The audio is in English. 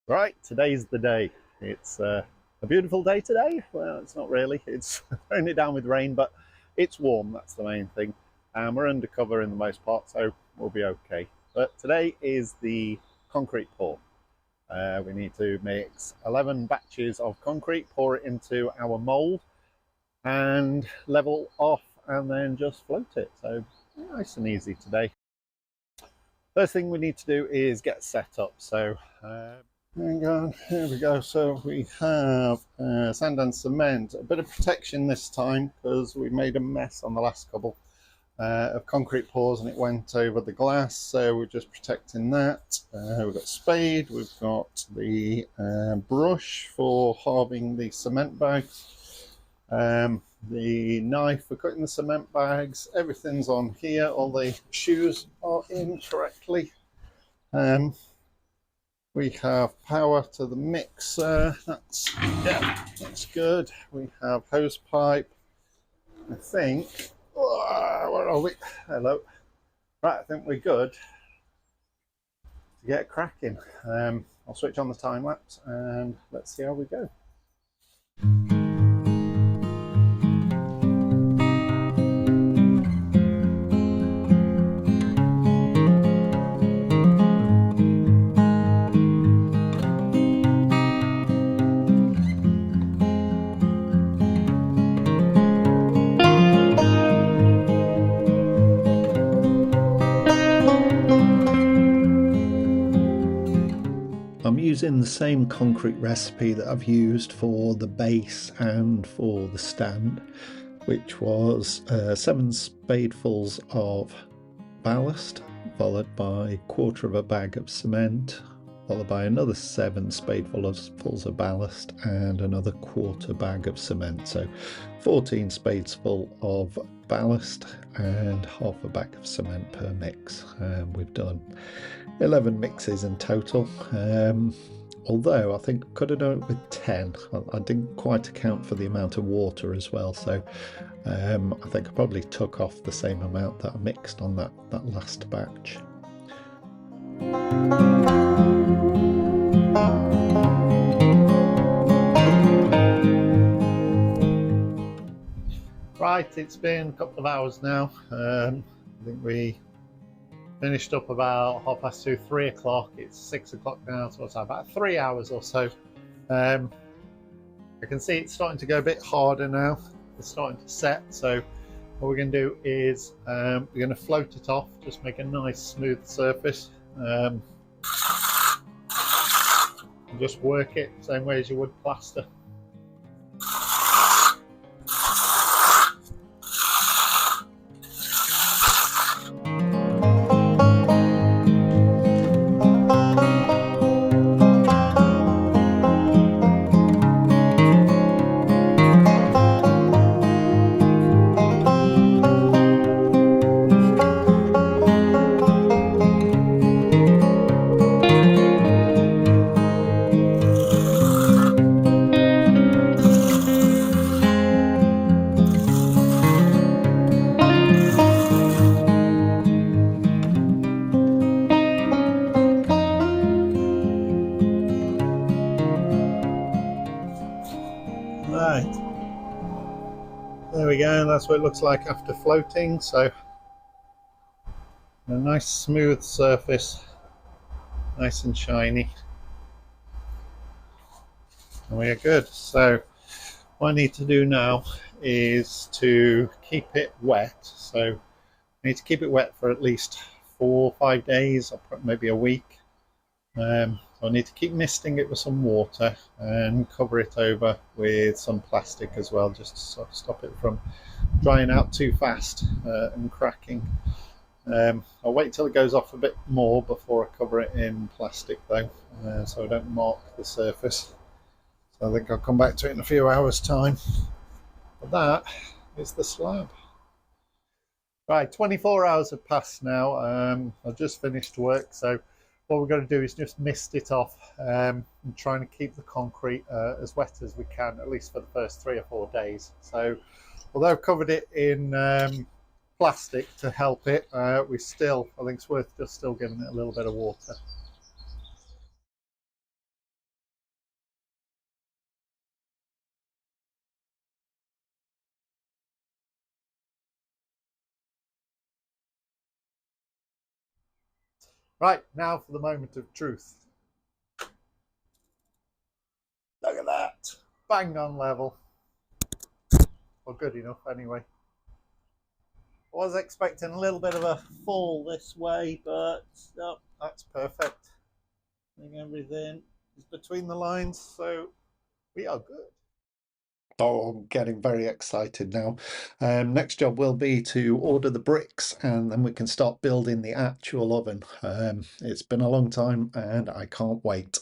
Right, today's the day. It's a beautiful day today. Well, it's not really. It's throwing it down with rain, but it's warm. That's the main thing. And we're undercover in the most part, so we'll be okay. But today is the concrete pour. We need to mix 11 batches of concrete, pour it into our mould, and level off, and then just float it. So nice and easy today. First thing we need to do is get set up. So hang on, here we go. So we have sand and cement, a bit of protection this time because we made a mess on the last couple of concrete pours and it went over the glass. So we're just protecting that. We've got spade, we've got the brush for halving the cement bags. The knife for cutting the cement bags, everything's on here. All the shoes are in correctly. We have power to the mixer. That's good. We have hose pipe. I think. Oh, where are we? Hello. Right, I think we're good to get cracking. I'll switch on the time lapse and let's see how we go. I'm using the same concrete recipe that I've used for the base and for the stand, which was 7 spadefuls of ballast, followed by a quarter of a bag of cement, followed by another 7 spadefuls of ballast and another quarter bag of cement. So 14 spades full of ballast and half a bag of cement per mix. We've done 11 mixes in total. Although I think I could have done it with 10. I didn't quite account for the amount of water as well, so I think I probably took off the same amount that I mixed on that last batch. Right, it's been a couple of hours now. I think we finished up about 2:30, 3 o'clock. It's 6 o'clock now, so it's about 3 hours or so. I can see it's starting to go a bit harder now. It's starting to set, so what we're going to do is we're going to float it off, just make a nice smooth surface, and just work it the same way as you would plaster. Right, there we go. That's what it looks like after floating. So a nice smooth surface, nice and shiny, and we are good. So what I need to do now is to keep it wet. So I need to keep it wet for at least 4 or 5 days, or maybe a week. So I need to keep misting it with some water and cover it over with some plastic as well, just to sort of stop it from drying out too fast and cracking. I'll wait till it goes off a bit more before I cover it in plastic though, so I don't mark the surface. So I think I'll come back to it in a few hours time. But that is the slab. Right, 24 hours have passed now. I've just finished work, so what we're going to do is just mist it off and trying to keep the concrete as wet as we can, at least for the first 3 or 4 days. So although I've covered it in plastic to help it, we still, I think it's worth just still giving it a little bit of water. Right, now for the moment of truth. Look at that. Bang on level. Or good enough anyway. I was expecting a little bit of a fall this way, but no, that's perfect. I think everything is between the lines, so we are good. Oh, I'm getting very excited now. Next job will be to order the bricks and then we can start building the actual oven. It's been a long time and I can't wait.